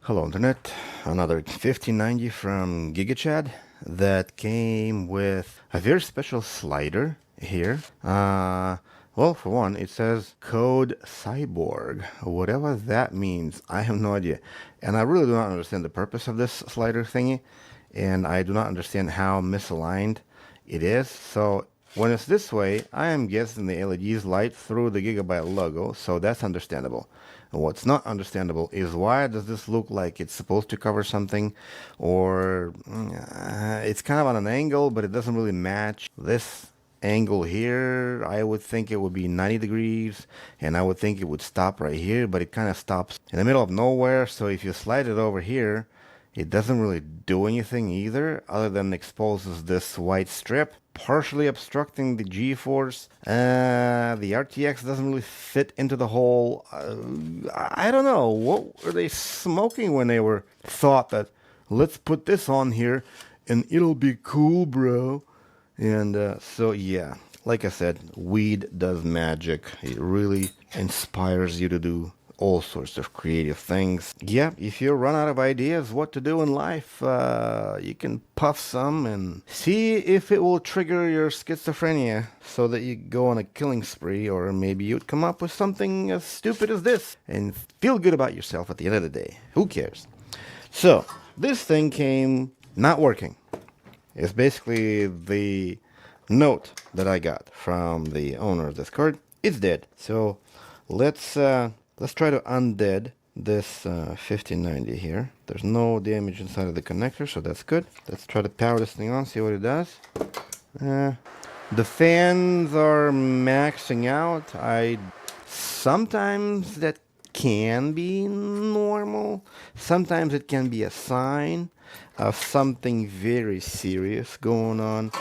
Hello Internet, another 1590 from Gigachad that came with a very special slider here. Well, for one, it says Code Cyborg. Whatever that means, I have no idea. And I really do not understand the purpose of this slider thingy, and I do not understand how misaligned it is. So when it's this way, I am guessing the LEDs light through the Gigabyte logo, so that's understandable. What's not understandable is why does this look like it's supposed to cover something, or it's kind of on an angle, but it doesn't really match this angle here. I would think it would be 90 degrees, and I would think it would stop right here, but it kind of stops in the middle of nowhere. So if you slide it over here, it doesn't really do anything either, other than exposes this white strip, partially obstructing the G-force. The RTX doesn't really fit into the hole. I don't know. What were they smoking when they were thought that, let's put this on here and it'll be cool, bro. And so, yeah, like I said, weed does magic. It really inspires you to do all sorts of creative things. Yeah, if you run out of ideas what to do in life, you can puff some and see if it will trigger your schizophrenia so that you go on a killing spree, or maybe you'd come up with something as stupid as this and feel good about yourself at the end of the day. Who cares? So, this thing came not working. It's basically the note that I got from the owner of this card. It's dead. So, let's try to undead this 1590 here. There's no damage inside of the connector, so that's good. Let's try to power this thing on, see what it does. The fans are maxing out. Sometimes that can be normal. Sometimes it can be a sign of something very serious going on.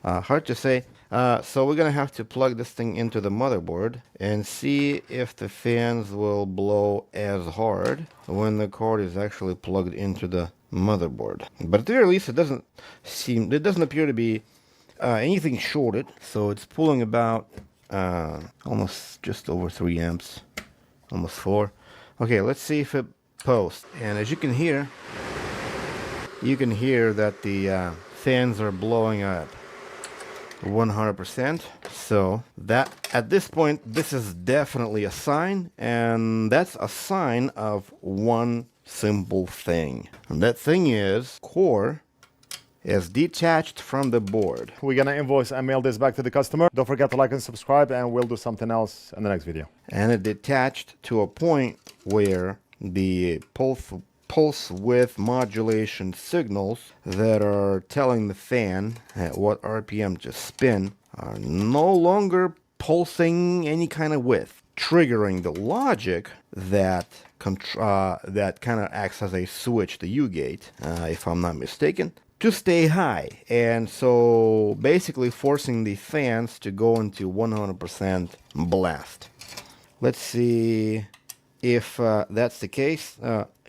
Hard to say. So we're going to have to plug this thing into the motherboard and see if the fans will blow as hard when the cord is actually plugged into the motherboard. But at the very least, it doesn't appear to be anything shorted. So it's pulling about almost just over 3 amps, almost 4. Okay, let's see if it posts. And as you can hear that the fans are blowing up 100%. So that at this point, this is definitely a sign, and that's a sign of one simple thing. And that thing is core is detached from the board. We're gonna invoice and mail this back to the customer. Don't forget to like and subscribe, and we'll do something else in the next video. And it detached to a point where the pulse width modulation signals that are telling the fan at what RPM to spin are no longer pulsing any kind of width, triggering the logic that kind of acts as a switch, the U-gate, if I'm not mistaken, to stay high. And so basically forcing the fans to go into 100% blast. Let's see if that's the case.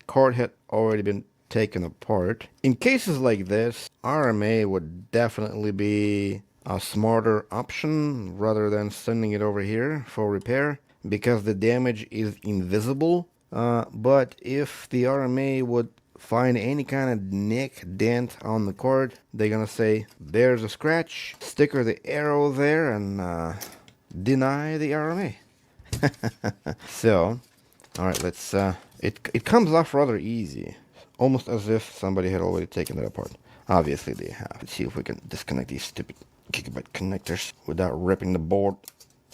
Card had already been taken apart. In cases like this, RMA would definitely be a smarter option rather than sending it over here for repair, because the damage is invisible. But if the RMA would find any kind of nick, dent on the card, they're gonna say, there's a scratch, sticker the arrow there, and deny the RMA. So, alright, let's it comes off rather easy, almost as if somebody had already taken it apart. Obviously they have. Let's see if we can disconnect these stupid Gigabyte connectors without ripping the board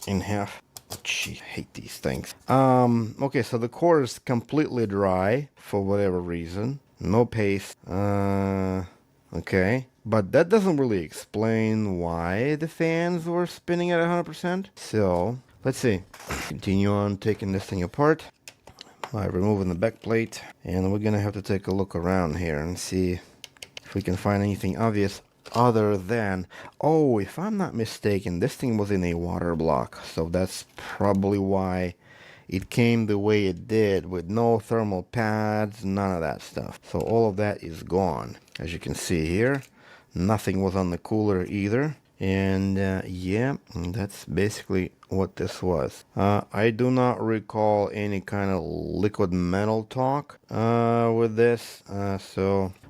in half. Gee, I hate these things. Okay, so the core is completely dry for whatever reason. No paste. Okay. But that doesn't really explain why the fans were spinning at 100%. So, let's see. Continue on taking this thing apart by removing the back plate. And we're gonna have to take a look around here and see if we can find anything obvious other than, oh, if I'm not mistaken, this thing was in a water block, so that's probably why it came the way it did, with no thermal pads, none of that stuff. So all of that is gone. As you can see here, nothing was on the cooler either. And yeah, that's basically what this was. I do not recall any kind of liquid metal talk with this,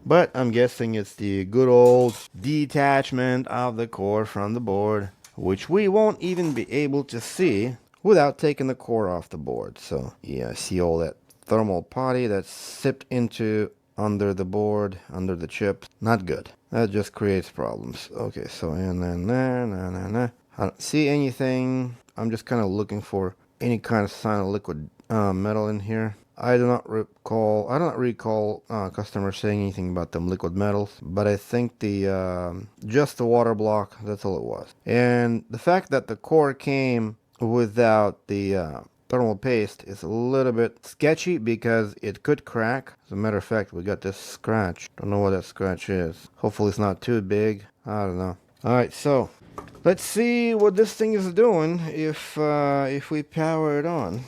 but I'm guessing it's the good old detachment of the core from the board, which we won't even be able to see without taking the core off the board. So yeah, see all that thermal putty that's sipped into under the board, under the chips. Not good. That just creates problems. Okay, so and then I don't see anything. I'm just kind of looking for any kind of sign of liquid metal in here. I do not recall customers saying anything about them liquid metals, but I think the just the water block, that's all it was. And the fact that the core came without the thermal paste is a little bit sketchy because it could crack. As a matter of fact, we got this scratch. Don't know what that scratch is. Hopefully it's not too big. I don't know. All right, so let's see what this thing is doing if we power it on.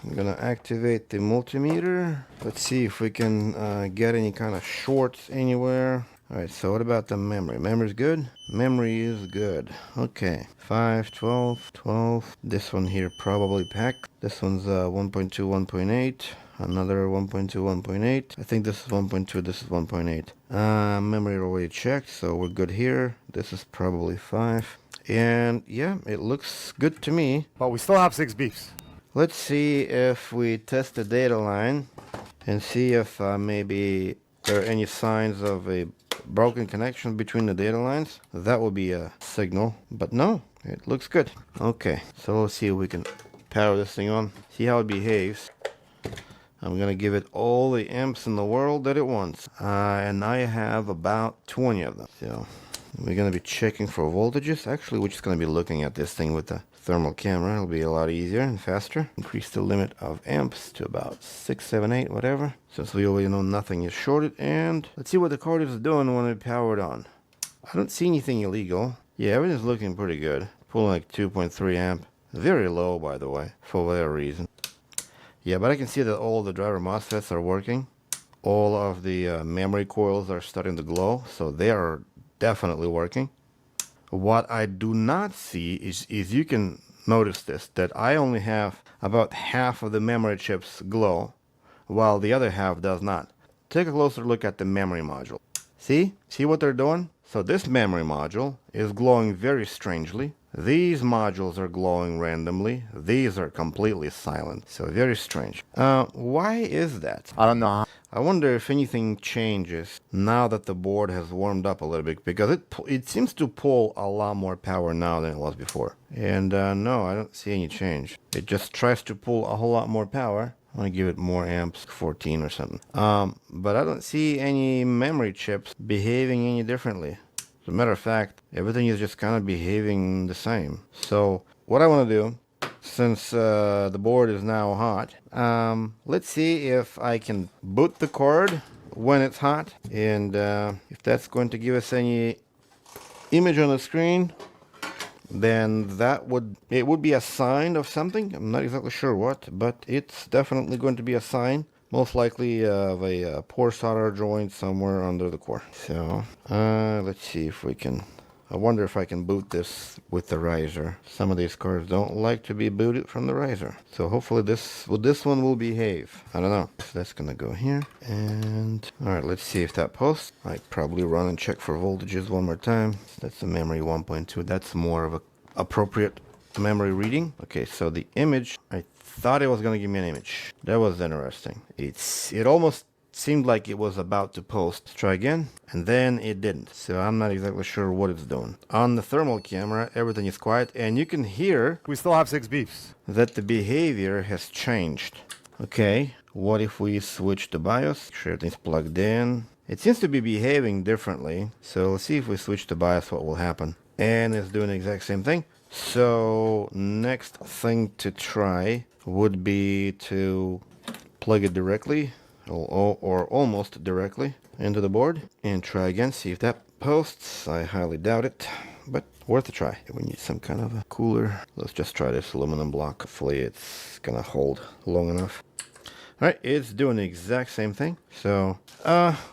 I'm gonna activate the multimeter. Let's see if we can get any kind of shorts anywhere. Alright, so what about the memory? Memory's good? Memory is good. Okay. 5, 12, 12. This one here probably packed. This one's 1.2, 1.8. Another 1.2, 1.8. I think this is 1.2, this is 1.8. Memory already checked, so we're good here. This is probably 5. And yeah, it looks good to me. But we still have 6 beeps. Let's see if we test the data line and see if maybe there are any signs of a broken connection between the data lines. That would be a signal, but no, it looks good. Okay, so let's see if we can power this thing on, see how it behaves. I'm gonna give it all the amps in the world that it wants, and I have about 20 of them. So we're gonna be checking for voltages. Actually, we're just gonna be looking at this thing with the thermal camera. It'll be a lot easier and faster. Increase the limit of amps to about 6, 7, 8, whatever, since we already know nothing is shorted. And let's see what the card is doing when we power it on. I don't see anything illegal. Yeah, everything's looking pretty good. Pulling like 2.3 amp. Very low, by the way, for whatever reason. Yeah, but I can see that all the driver MOSFETs are working. All of the memory coils are starting to glow, so they are definitely working. What I do not see is you can notice this, that I only have about half of the memory chips glow, while the other half does not. Take a closer look at the memory module. See what they're doing? So this memory module is glowing very strangely. These modules are glowing randomly. These are completely silent. So very strange. Why is that? I don't know. I wonder if anything changes now that the board has warmed up a little bit, because it seems to pull a lot more power now than it was before. And no, I don't see any change. It just tries to pull a whole lot more power. I want to give it more amps, 14 or something. But I don't see any memory chips behaving any differently. As a matter of fact, everything is just kind of behaving the same. So what I want to do, since the board is now hot, let's see if I can boot the card when it's hot, and if that's going to give us any image on the screen, then it would be a sign of something. I'm not exactly sure what, but it's definitely going to be a sign, most likely of a poor solder joint somewhere under the core. So let's see if we can. I wonder if I can boot this with the riser. Some of these cards don't like to be booted from the riser. So hopefully this one will behave. I don't know. So that's gonna go here. And all right, let's see if that posts. I probably run and check for voltages one more time. That's the memory 1.2. That's more of a appropriate memory reading. Okay, so the image, I thought it was gonna give me an image. That was interesting. It almost seemed like it was about to post. Let's try again, and then it didn't. So I'm not exactly sure what it's doing. On the thermal camera, everything is quiet, and you can hear We still have 6 beeps. that the behavior has changed. Okay, what if we switch to BIOS? Sure, everything's plugged in. It seems to be behaving differently. So let's see if we switch to BIOS, what will happen. And it's doing the exact same thing. So next thing to try would be to plug it directly, or almost directly, into the board, and try again, see if that posts. I highly doubt it, but worth a try. We need some kind of a cooler. Let's just try this aluminum block. Hopefully it's gonna hold long enough. Alright, it's doing the exact same thing. So,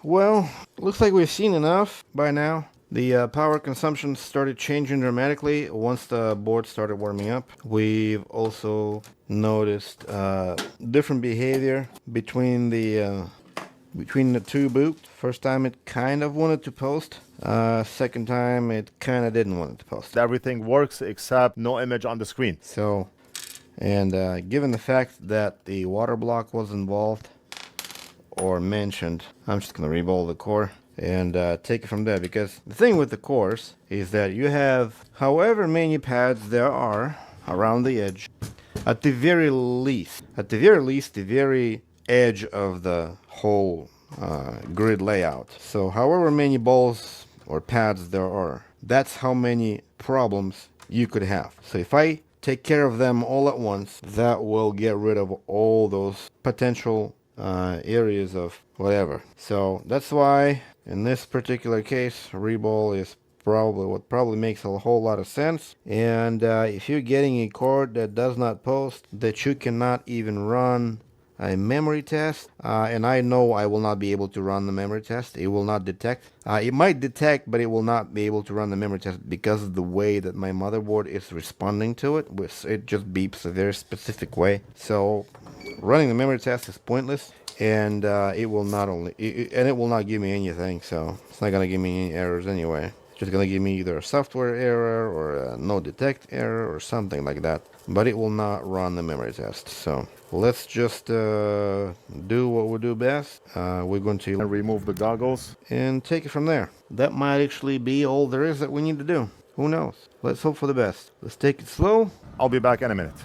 well, looks like we've seen enough by now. The power consumption started changing dramatically once the board started warming up. We've also noticed different behavior between the two boots. First time it kind of wanted to post. Second time it kind of didn't want it to post. Everything works except no image on the screen. So, and given the fact that the water block was involved or mentioned, I'm just gonna reball the core and take it from there, because the thing with the cores is that you have however many pads there are around the edge, at the very least, the very edge of the whole grid layout. So however many balls or pads there are, that's how many problems you could have. So if I take care of them all at once, that will get rid of all those potential areas of whatever. So that's why in this particular case, reball is probably what probably makes a whole lot of sense. And if you're getting a card that does not post, that you cannot even run a memory test, and I know I will not be able to run the memory test. It will not detect. It might detect, but it will not be able to run the memory test because of the way that my motherboard is responding to it. It just beeps a very specific way. So running the memory test is pointless, and it will not give me anything. So it's not gonna give me any errors anyway. It's just gonna give me either a software error or a no detect error or something like that. But it will not run the memory test. So let's just do what we do best. We're going to Remove the goggles and take it from there. That might actually be all there is that we need to do. Who knows? Let's hope for the best. Let's take it slow. I'll be back in a minute.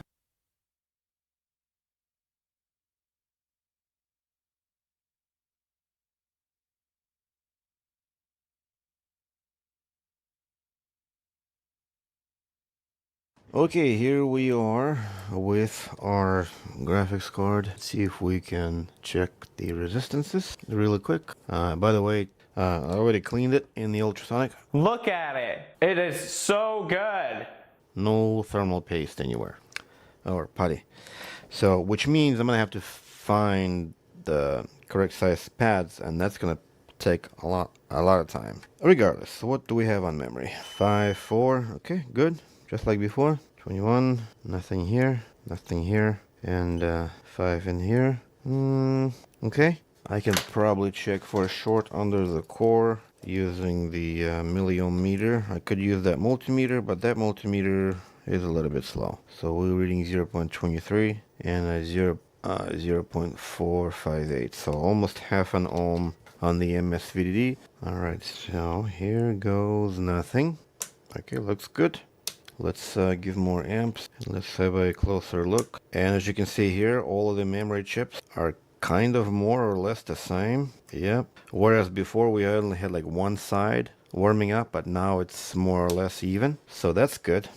Okay, here we are with our graphics card. Let's see if we can check the resistances really quick. By the way, I already cleaned it in the ultrasonic. Look at it. It is so good. No thermal paste anywhere, or putty. So, which means I'm gonna have to find the correct size pads, and that's gonna take a lot of time. Regardless, what do we have on memory? 5, 4. Okay, good. Just like before. 21. Nothing here. Nothing here. And 5 in here. Okay. I can probably check for a short under the core using the milliohm meter. I could use that multimeter, but that multimeter is a little bit slow. So we're reading 0.23 and a 0.458. So almost half an ohm on the MSVDD. Alright, so here goes nothing. Okay, looks good. Let's give more amps. Let's have a closer look. And as you can see here, all of the memory chips are kind of more or less the same. Yep. Whereas before we only had like one side warming up, but now it's more or less even. So that's good.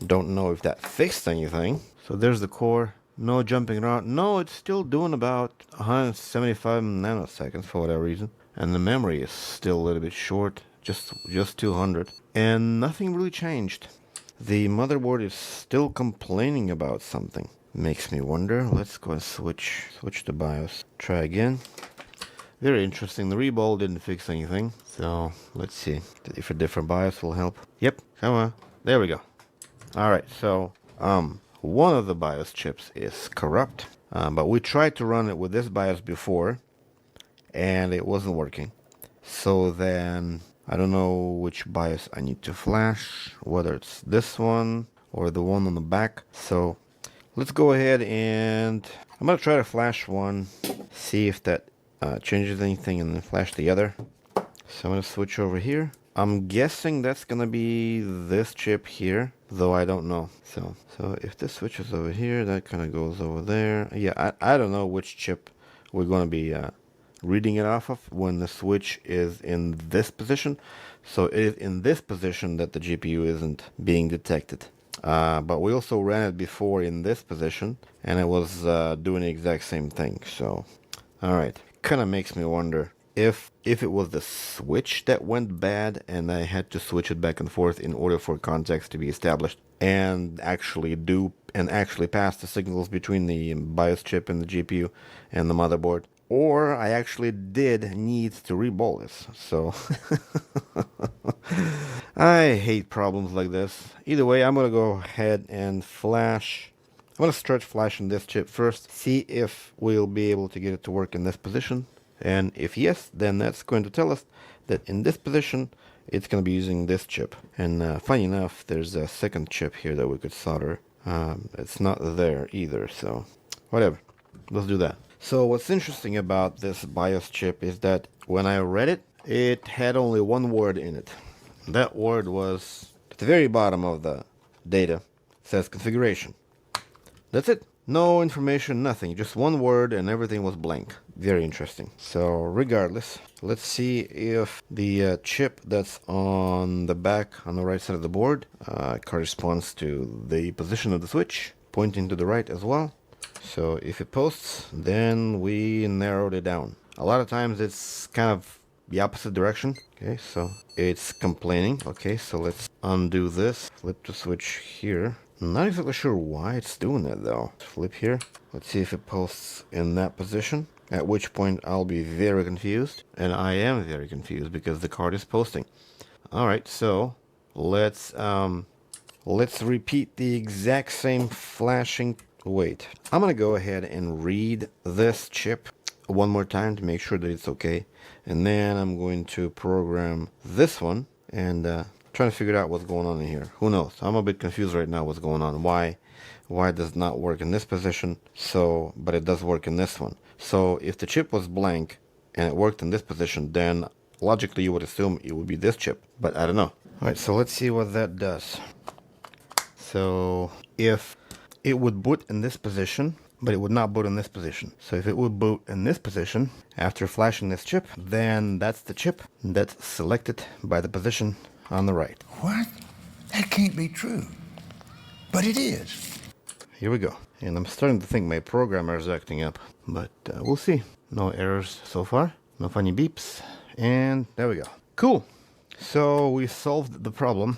Don't know if that fixed anything. So there's the core. No jumping around. No, it's still doing about 175 nanoseconds for whatever reason. And the memory is still a little bit short, just 200. And nothing really changed. The motherboard is still complaining about something. Makes me wonder. Let's go and switch the BIOS. Try again. Very interesting. The reball didn't fix anything. So let's see if a different BIOS will help. Yep, come on. There we go. Alright, so one of the BIOS chips is corrupt. But we tried to run it with this BIOS before, and it wasn't working. So then I don't know which BIOS I need to flash, whether it's this one or the one on the back. So let's go ahead and I'm gonna try to flash one, see if that changes anything, and then flash the other. So I'm gonna switch over here. I'm guessing that's gonna be this chip here, though I don't know. So if this switches over here, that kind of goes over there. Yeah, I don't know which chip we're gonna be reading it off of when the switch is in this position. So it is in this position that the GPU isn't being detected. But we also ran it before in this position, and it was doing the exact same thing. So, alright, kind of makes me wonder if it was the switch that went bad and I had to switch it back and forth in order for context to be established and actually pass the signals between the BIOS chip and the GPU and the motherboard. Or I actually did need to reball this. So I hate problems like this. Either way, I'm gonna go ahead and flash. I'm gonna start flashing this chip first, see if we'll be able to get it to work in this position. And if yes, then that's going to tell us that in this position, it's gonna be using this chip. And funny enough, there's a second chip here that we could solder. It's not there either, so whatever. Let's do that. So what's interesting about this BIOS chip is that when I read it, it had only one word in it. That word was at the very bottom of the data. It says configuration. That's it. No information, nothing. Just one word and everything was blank. Very interesting. So regardless, let's see if the chip that's on the back on the right side of the board corresponds to the position of the switch, pointing to the right as well. So if it posts, then we narrowed it down. A lot of times it's kind of the opposite direction. Okay, so it's complaining. Okay, so let's undo this. Flip the switch here. I'm not exactly sure why it's doing that though. Flip here. Let's see if it posts in that position. At which point I'll be very confused. And I am very confused because the card is posting. Alright, so let's repeat the exact same flashing. Wait, I'm gonna go ahead and read this chip one more time to make sure that it's okay, and then I'm going to program this one and trying to figure out what's going on in here. Who knows? I'm a bit confused right now what's going on. Why does it not work in this position, but it does work in this one? So if the chip was blank and it worked in this position, then logically you would assume it would be this chip, but I don't know. Alright, so let's see what that does. So if it would boot in this position, but it would not boot in this position. So if it would boot in this position after flashing this chip, then that's the chip that's selected by the position on the right. What? That can't be true. But it is. Here we go. And I'm starting to think my programmer is acting up, but we'll see. No errors so far, no funny beeps, and there we go. Cool. So we solved the problem.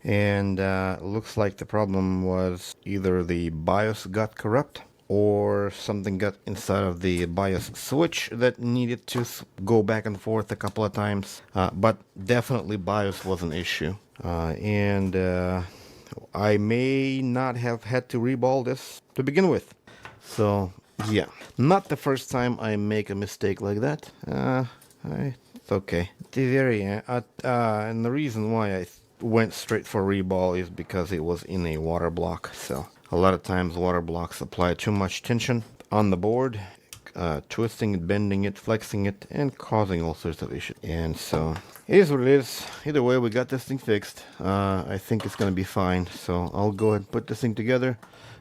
And looks like the problem was either the BIOS got corrupt or something got inside of the BIOS switch that needed to go back and forth a couple of times. But definitely BIOS was an issue. And I may not have had to reball this to begin with. So yeah, not the first time I make a mistake like that. It's okay. At the very end, and the reason why I went straight for reball is because it was in a water block. So a lot of times water blocks apply too much tension on the board, twisting it, bending it, flexing it, and causing all sorts of issues. And so it is what it is. Either way, we got this thing fixed. I think it's gonna be fine. So I'll go ahead and put this thing together.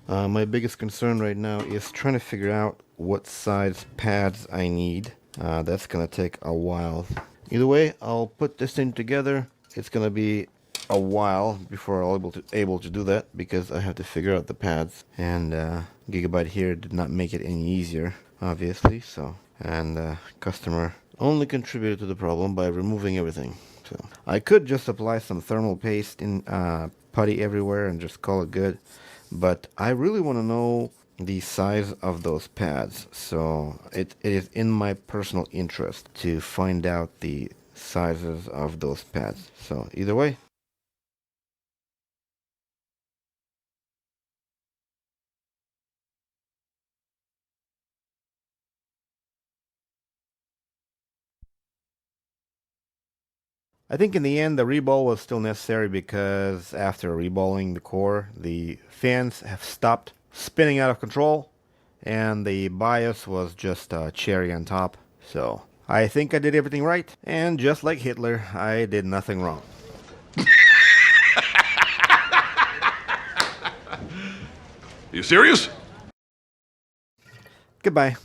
My biggest concern right now is trying to figure out what size pads I need. That's gonna take a while. Either way, I'll put this thing together. It's gonna be a while before I'll able to do that because I have to figure out the pads, and Gigabyte here did not make it any easier, obviously. So, and customer only contributed to the problem by removing everything. So I could just apply some thermal paste in putty everywhere and just call it good, but I really want to know the size of those pads. So it is in my personal interest to find out the sizes of those pads. So either way, I think in the end the reball was still necessary because after reballing the core, the fans have stopped spinning out of control and the BIOS was just a cherry on top. So I think I did everything right, and just like Hitler, I did nothing wrong. You serious? Goodbye.